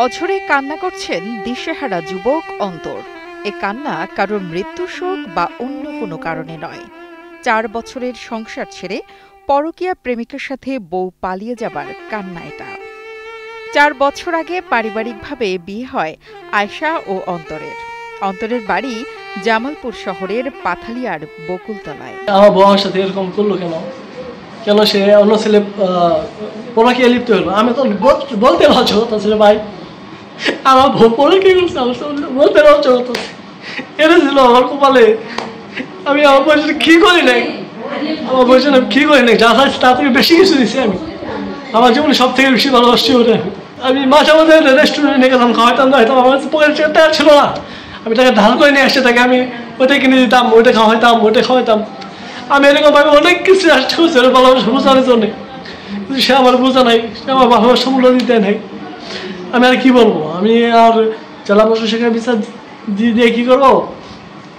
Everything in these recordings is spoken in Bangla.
অঝরে কান্না করছেন দিশেহারা যুবক অন্তর। এ কান্না কারোর মৃত্যু শোক বা অন্য কোনো কারণে নয়। 4 বছরের সংসার ছেড়ে পরকীয়া প্রেমিকের সাথে বউ পালিয়ে যাবার কান্না এটা। 4 বছর আগে পারিবারিকভাবে বিয়ে হয় আয়শা ও অন্তরের। অন্তরের বাড়ি জামালপুর শহরের পাথালিয়ার বকুলতলায়। আমার বউয়ের সাথে এরকম করলো কেন সে অন্য ছেলে পরকীয়া লিপ্ত হলো? আমি তো বলতে লজ্জা করতেছি ভাই, আমার বউ পরকীয়া করছে, আমার বলতে লজ্জা করতেছে। এটা ছিল আমার কপালে। আমি আমার বউয়ের সাথে কি করি নাই, আমার বউয়ের সাথে কি করি নাই, যা চাইছি তার থেকে বেশি কিছু দিচ্ছি আমি। আমার জীবনে সব থেকে বেশি ভালোবাসছি ওটা। আমি মাঝে মাঝে রেস্টুরেন্টে নিয়ে গেলাম, খাওয়াইতাম দাওয়াইতাম, আমার পকেটে টাকা ছিল না, আমি টাকা ধার করে নিয়ে আসছে, তাকে আমি ওইটাই কিনে দিতাম, ওইটা খাওয়াইতাম। আমি এরকম ভাবে অনেক কিছু করছি ভালোবাসা বোঝানোর জন্য, কিন্তু সে আমার বোঝা নাই, সে আমার ভালোবাসা মূল্য দিতে নাই। আমি আর কি বলবো? আমি আর জেলা প্রশাসকের বিচার দিয়ে কি করবো?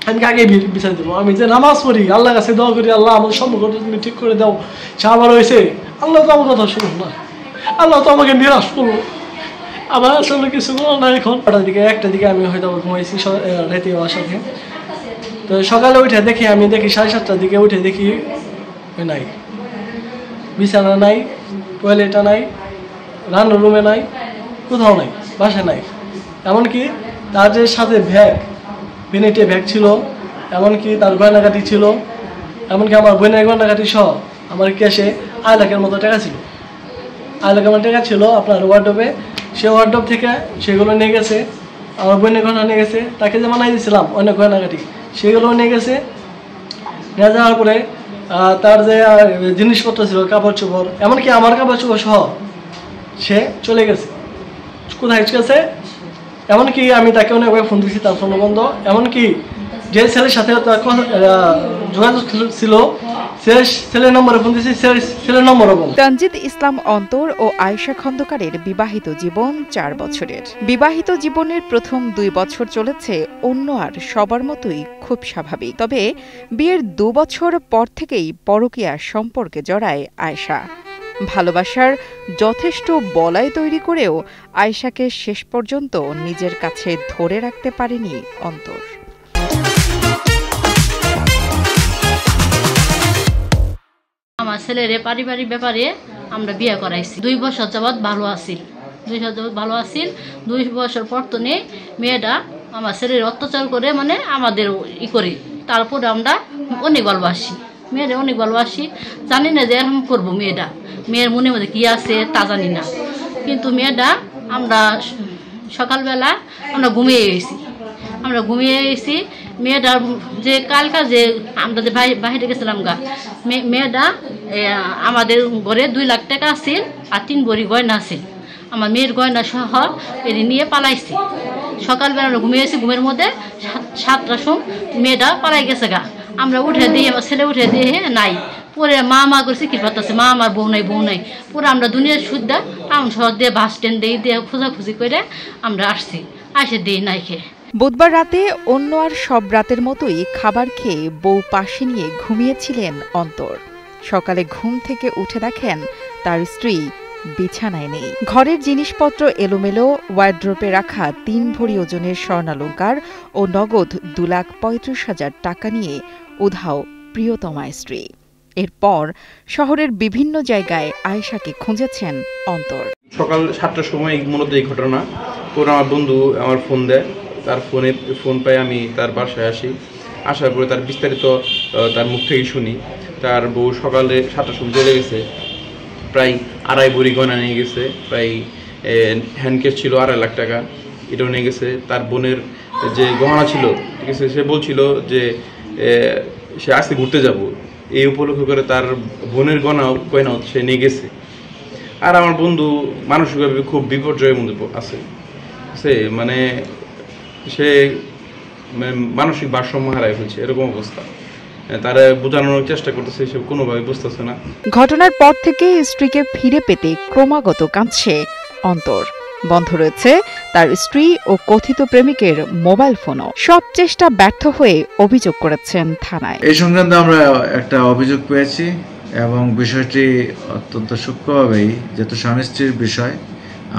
আমি আগে বিচার দেবো। আমি যে নামাজ পড়ি, আল্লাহর কাছে দোয়া করি, আল্লাহ আমাদের সম্পর্ক তুমি ঠিক করে দাও। সে আবার হয়েছে, আল্লাহ তো আমার কথা শুনুন না, আল্লাহ তো আমাকে নিরাশ করলো। আমার আসলে কিছু বলো না। এখন একটা দিকে আমি হয়তো ঘুমাইছি রাতে আমার সাথে। তো সকালে উঠে দেখি, আমি দেখি 7:30টার দিকে উঠে দেখি নাই, বিছানা নাই, টয়লেটটা নাই, রান্নার রুমে নাই, কোথাও নাই, বাসায় নাই। এমনকি তার যে সাথে ভ্যানিটি ব্যাগ ছিল, এমনকি তার গয়নাগাটি ছিল, এমনকি আমার বোনের গয়নাগাটি সহ আমার ক্যাশে 8 লাখের মতো টাকা ছিল। 8 লাখের মতো টাকা ছিল আপনার ওয়ার্ডরোবে। সে ওয়ার্ডরোব থেকে সেগুলো নিয়ে গেছে, আমার বোনের গয়না নিয়ে গেছে, তাকে যে মানাই দিয়েছিলাম অনেক গয়নাগাটি সেগুলো নিয়ে গেছে। নিয়ে যাওয়ার পরে তার যে জিনিসপত্র ছিল, কাপড় চোপড়, এমনকি আমার কাপড় চোপড় সহ সে চলে গেছে। কোথায় গেছে? এমনকি আমি তাকে অনেকভাবে ফোন দিয়েছি, তার ফোন বন্ধ। এমনকি যে ছেলের সাথে যোগাযোগ ছিল সে ছেলের নম্বরে ফোন দিয়েছি, ছেলের নম্বরও বন্ধ। তানজিদ ইসলাম অন্তর ও আয়েশা খন্দকারের বিবাহিত জীবন 4 বছরের। বিবাহিত জীবনের প্রথম 2 বছর চলেছে অন্য আর সবার মতোই খুব স্বাভাবিক। তবে বিয়ের 2 বছর পর থেকেই পরকীয়া সম্পর্কে জড়ায় আয়েশা। ভালোবাসার যথেষ্ট বলয় তৈরি করেও আয়েশাকে শেষ পর্যন্ত নিজের কাছে ধরে রাখতে পারেনি অন্তর। আমার ছেলের পারিবারিক ব্যাপারে আমরা বিয়ে করাইছি। 2 বছর যাবৎ ভালো আছিল। 2 বছর পর তো নেই মেয়েটা আমার ছেলের অত্যাচার করে, মানে আমাদের করে। তারপরে আমরা অনেক ভালোবাসি, মেয়েরা অনেক ভালোবাসি। জানি না যে এরকম করবো। মেয়ের মনের মধ্যে কি আছে তা জানি না। কিন্তু মেয়েটা আমরা সকালবেলা আমরা ঘুমিয়ে গেছি। মেয়েটা যে কালকা যে আমরা যে বাইরে গেছিলাম মেয়েটা আমাদের ঘরে 2 লাখ টাকা আছে আর 3 ভরি গয়না আছে। আমার মেয়ের গয়না সহ এটি নিয়ে পালাইছে। সকালবেলা আমরা ঘুমিয়েছি, ঘুমের মধ্যে 7টার সময় মেয়েটা পালাই গেছে আমরা উঠে দিয়ে, আমার ছেলে উঠে দিয়ে নাই। পরে মা করছে কি পারতেছে, মা আমার বউ নাই। পরে আমরা দুনিয়ার সুদ্ধা টাউন শহর দিয়ে বাস স্ট্যান্ড দিয়ে খোঁজাখুঁজি করে আমরা আসে দিই নাই খেয়ে। বুধবার রাতে অন্য আর সব রাতের মতোই খাবার খেয়ে বউ পাশে নিয়ে ঘুমিয়েছিলেন অন্তর। সকালে ঘুম থেকে উঠে দেখেন তার স্ত্রী বিছানায় নেই। ঘরের জিনিসপত্র এলোমেলো, ওয়ার্ড্রোপে রাখা 3 ভরি ওজনের স্বর্ণালংকার ও নগদ 2,35,000 টাকা নিয়ে উধাও প্রিয়তমা স্ত্রী। এরপর শহরের বিভিন্ন জায়গায় আয়েশাকে খুঁজেছেন অন্তর। সকাল 7টার সময় মূলত এই ঘটনা। পরে আমার বন্ধু আমার ফোন দেয়, তার ফোন পাই, আমি তার বাসায় আসার পরে তার বিস্তারিত তার মুখ থেকে শুনি। তার বউ সকালে 7টার সময় চলে গেছে, প্রায় 2.5 ভরি গয়না নিয়ে গেছে, প্রায় হ্যান্ডক্যাশ ছিল 2.5 লাখ টাকা, এটাও নিয়ে গেছে। তার বোনের যে গহনা ছিল, ঠিক আছে, সে বলছিল যে সে আজকে ঘুরতে যাব, এই উপলক্ষ করে তার বোনের গয়নাও সে নিয়ে গেছে। আর আমার বন্ধু মানসিকভাবে খুব বিপর্যয়ের মধ্যে আছে, মানে সে মানসিক ভারসাম্য হারায় ফেলছে, এরকম অবস্থা। তারা বোঝানোর চেষ্টা করতেছে, সে কোনোভাবে বুঝতেছে না। ঘটনার পর থেকে স্ত্রীকে ফিরে পেতে ক্রমাগত কাঁদছে অন্তর। বন্ধ রয়েছে তার স্ত্রী ও কথিত প্রেমিকের মোবাইল ফোনও। সব চেষ্টা ব্যর্থ হয়ে অভিযোগ করেছেন থানায়। এই সংক্রান্তে আমরা একটা অভিযোগ পেয়েছি এবং বিষয়টি অত্যন্ত সূক্ষ্মভাবেই, যেহেতু স্বামী স্ত্রীর বিষয়,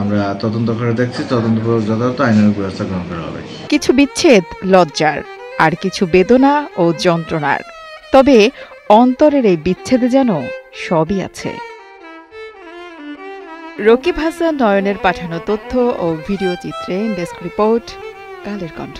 আমরা তদন্ত করে দেখছি, তদন্ত করে যথাযথ আইনের ব্যবস্থা গ্রহণ করা হবে। কিছু বিচ্ছেদ লজ্জার, আর কিছু বেদনা ও যন্ত্রণার। তবে অন্তরের এই বিচ্ছেদে যেন সবই আছে। রকিব হাসান নয়নের পাঠানো তথ্য ও ভিডিও চিত্রে ডেস্ক রিপোর্ট, কালের কণ্ঠ।